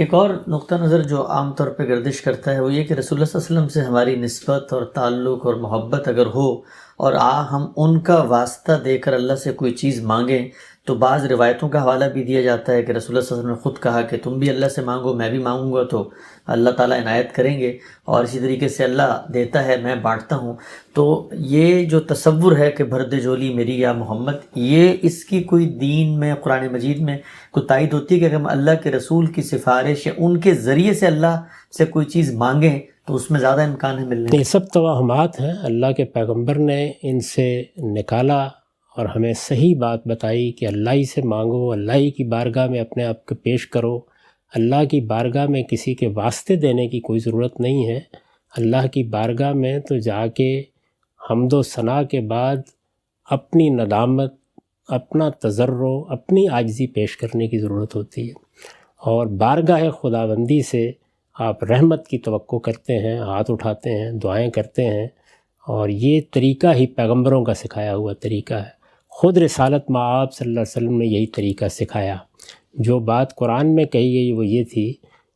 ایک اور نقطہ نظر جو عام طور پہ گردش کرتا ہے وہ یہ کہ رسول اللہ صلی اللہ علیہ وسلم سے ہماری نسبت اور تعلق اور محبت اگر ہو اور ہم ان کا واسطہ دے کر اللہ سے کوئی چیز مانگیں تو بعض روایتوں کا حوالہ بھی دیا جاتا ہے کہ رسول اللہ صلی اللہ علیہ وسلم نے خود کہا کہ تم بھی اللہ سے مانگو، میں بھی مانگوں گا تو اللہ تعالیٰ عنایت کریں گے، اور اسی طریقے سے اللہ دیتا ہے میں بانٹتا ہوں۔ تو یہ جو تصور ہے کہ بھر دے جھولی میری یا محمد، یہ اس کی کوئی دین میں قرآن مجید میں کوئی تائید ہوتی ہے کہ اگر ہم اللہ کے رسول کی سفارش یا ان کے ذریعے سے اللہ سے کوئی چیز مانگیں تو اس میں زیادہ امکان ہے ملنے؟ یہ سب توہمات ہیں، اللہ کے پیغمبر نے ان سے نکالا اور ہمیں صحیح بات بتائی کہ اللہ ہی سے مانگو، اللہ ہی کی بارگاہ میں اپنے آپ کو پیش کرو، اللہ کی بارگاہ میں کسی کے واسطے دینے کی کوئی ضرورت نہیں ہے۔ اللہ کی بارگاہ میں تو جا کے حمد و ثنا کے بعد اپنی ندامت، اپنا تضرع، اپنی عاجزی پیش کرنے کی ضرورت ہوتی ہے، اور بارگاہ خداوندی سے آپ رحمت کی توقع کرتے ہیں، ہاتھ اٹھاتے ہیں، دعائیں کرتے ہیں، اور یہ طریقہ ہی پیغمبروں کا سکھایا ہوا طریقہ ہے۔ خود رسالت مآب صلی اللہ علیہ وسلم نے یہی طریقہ سکھایا۔ جو بات قرآن میں کہی گئی وہ یہ تھی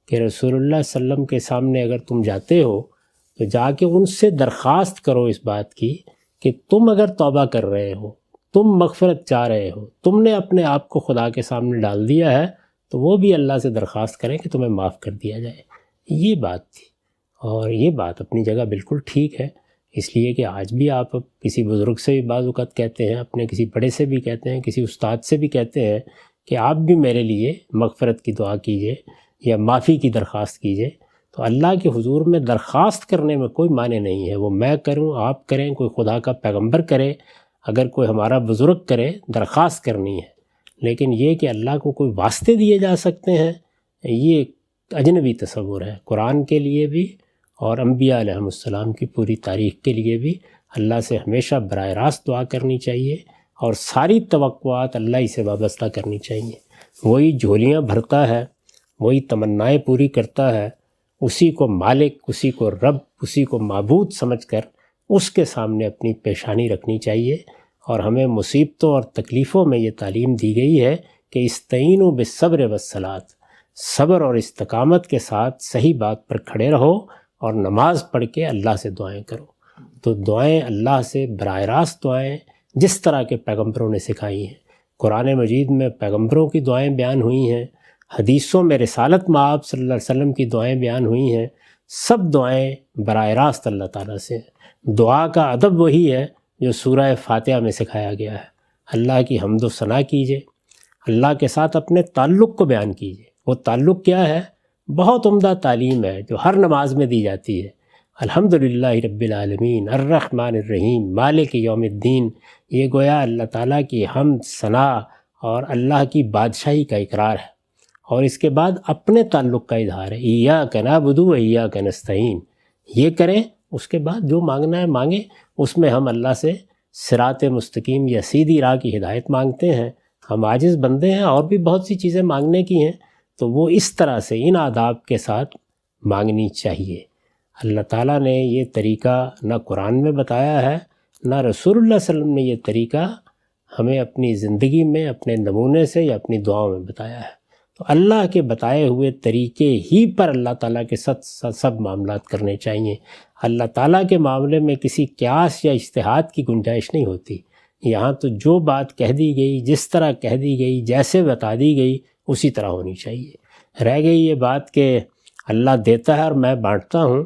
کہ رسول اللہ صلی اللہ علیہ وسلم کے سامنے اگر تم جاتے ہو تو جا کے ان سے درخواست کرو اس بات کی کہ تم اگر توبہ کر رہے ہو، تم مغفرت چاہ رہے ہو، تم نے اپنے آپ کو خدا کے سامنے ڈال دیا ہے، تو وہ بھی اللہ سے درخواست کریں کہ تمہیں معاف کر دیا جائے۔ یہ بات تھی، اور یہ بات اپنی جگہ بالکل ٹھیک ہے، اس لیے کہ آج بھی آپ کسی بزرگ سے بھی بعض اوقات کہتے ہیں، اپنے کسی بڑے سے بھی کہتے ہیں، کسی استاد سے بھی کہتے ہیں کہ آپ بھی میرے لیے مغفرت کی دعا کیجئے یا معافی کی درخواست کیجئے۔ تو اللہ کے حضور میں درخواست کرنے میں کوئی معنی نہیں ہے، وہ میں کروں، آپ کریں، کوئی خدا کا پیغمبر کرے، اگر کوئی ہمارا بزرگ کرے، درخواست کرنی ہے۔ لیکن یہ کہ اللہ کو کوئی واسطے دیے جا سکتے ہیں، یہ اجنبی تصور ہے۔ قرآن کے لیے بھی اور انبیاء علیہ السلام کی پوری تاریخ کے لیے بھی اللہ سے ہمیشہ براہ راست دعا کرنی چاہیے، اور ساری توقعات اللہ ہی سے وابستہ کرنی چاہیے۔ وہی جھولیاں بھرتا ہے، وہی تمنائیں پوری کرتا ہے، اسی کو مالک، اسی کو رب، اسی کو معبود سمجھ کر اس کے سامنے اپنی پیشانی رکھنی چاہیے۔ اور ہمیں مصیبتوں اور تکلیفوں میں یہ تعلیم دی گئی ہے کہ استعینوا بالصبر والصلاۃ، صبر اور استقامت کے ساتھ صحیح بات پر کھڑے رہو اور نماز پڑھ کے اللہ سے دعائیں کرو۔ تو دعائیں اللہ سے براہ راست دعائیں جس طرح کے پیغمبروں نے سکھائی ہیں، قرآن مجید میں پیغمبروں کی دعائیں بیان ہوئی ہیں، حدیثوں میں رسالت مآب صلی اللہ علیہ وسلم کی دعائیں بیان ہوئی ہیں، سب دعائیں براہ راست اللہ تعالیٰ سے ہیں۔ دعا کا ادب وہی ہے جو سورہ فاتحہ میں سکھایا گیا ہے۔ اللہ کی حمد و ثنا کیجئے، اللہ کے ساتھ اپنے تعلق کو بیان کیجئے۔ وہ تعلق کیا ہے؟ بہت عمدہ تعلیم ہے جو ہر نماز میں دی جاتی ہے۔ الحمدللہ رب العالمین الرحمن الرحیم مالک یوم الدین، یہ گویا اللہ تعالیٰ کی حمد، ثنا اور اللہ کی بادشاہی کا اقرار ہے، اور اس کے بعد اپنے تعلق کا اظہار ہے۔ ایاک نعبد و ایاک نستعین، یہ کریں، اس کے بعد جو مانگنا ہے مانگیں۔ اس میں ہم اللہ سے صراط مستقیم یا سیدھی راہ کی ہدایت مانگتے ہیں۔ ہم عاجز بندے ہیں، اور بھی بہت سی چیزیں مانگنے کی ہیں، تو وہ اس طرح سے ان آداب کے ساتھ مانگنی چاہیے۔ اللہ تعالیٰ نے یہ طریقہ نہ قرآن میں بتایا ہے، نہ رسول اللہ صلی اللہ علیہ وسلم نے یہ طریقہ ہمیں اپنی زندگی میں اپنے نمونے سے یا اپنی دعاؤں میں بتایا ہے۔ تو اللہ کے بتائے ہوئے طریقے ہی پر اللہ تعالیٰ کے سب معاملات کرنے چاہیے۔ اللہ تعالیٰ کے معاملے میں کسی قیاس یا اجتہاد کی گنجائش نہیں ہوتی۔ یہاں تو جو بات کہہ دی گئی، جس طرح کہہ دی گئی، جیسے بتا دی گئی، اسی طرح ہونی چاہیے۔ رہ گئی یہ بات کہ اللہ دیتا ہے اور میں بانٹتا ہوں،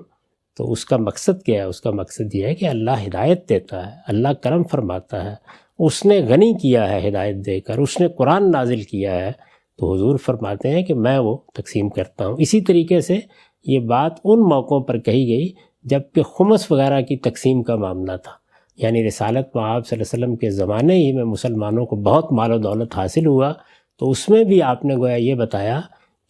تو اس کا مقصد کیا ہے؟ اس کا مقصد یہ ہے کہ اللہ ہدایت دیتا ہے، اللہ کرم فرماتا ہے، اس نے غنی کیا ہے ہدایت دے کر، اس نے قرآن نازل کیا ہے، تو حضور فرماتے ہیں کہ میں وہ تقسیم کرتا ہوں۔ اسی طریقے سے یہ بات ان موقعوں پر کہی گئی جب کہ خمس وغیرہ کی تقسیم کا معاملہ تھا، یعنی رسالت مآب صلی اللہ علیہ وسلم کے زمانے ہی میں مسلمانوں کو بہت مال و دولت حاصل ہوا، تو اس میں بھی آپ نے گویا یہ بتایا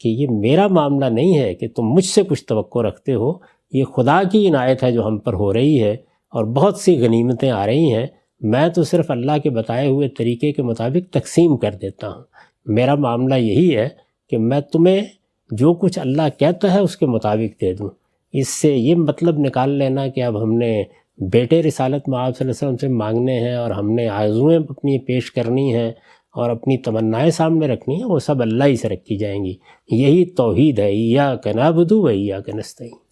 کہ یہ میرا معاملہ نہیں ہے کہ تم مجھ سے کچھ توقع رکھتے ہو، یہ خدا کی عنایت ہے جو ہم پر ہو رہی ہے، اور بہت سی غنیمتیں آ رہی ہیں، میں تو صرف اللہ کے بتائے ہوئے طریقے کے مطابق تقسیم کر دیتا ہوں۔ میرا معاملہ یہی ہے کہ میں تمہیں جو کچھ اللہ کہتا ہے اس کے مطابق دے دوں۔ اس سے یہ مطلب نکال لینا کہ اب ہم نے بیٹے رسالت مآب صلی اللہ علیہ وسلم سے مانگنے ہیں اور ہم نے آرزوئیں اپنی پیش کرنی ہیں اور اپنی تمنائیں سامنے رکھنی ہیں وہ سب اللہ ہی سے رکھی جائیں گی. یہی توحید ہے، ایاک نعبد و ایاک نستعین.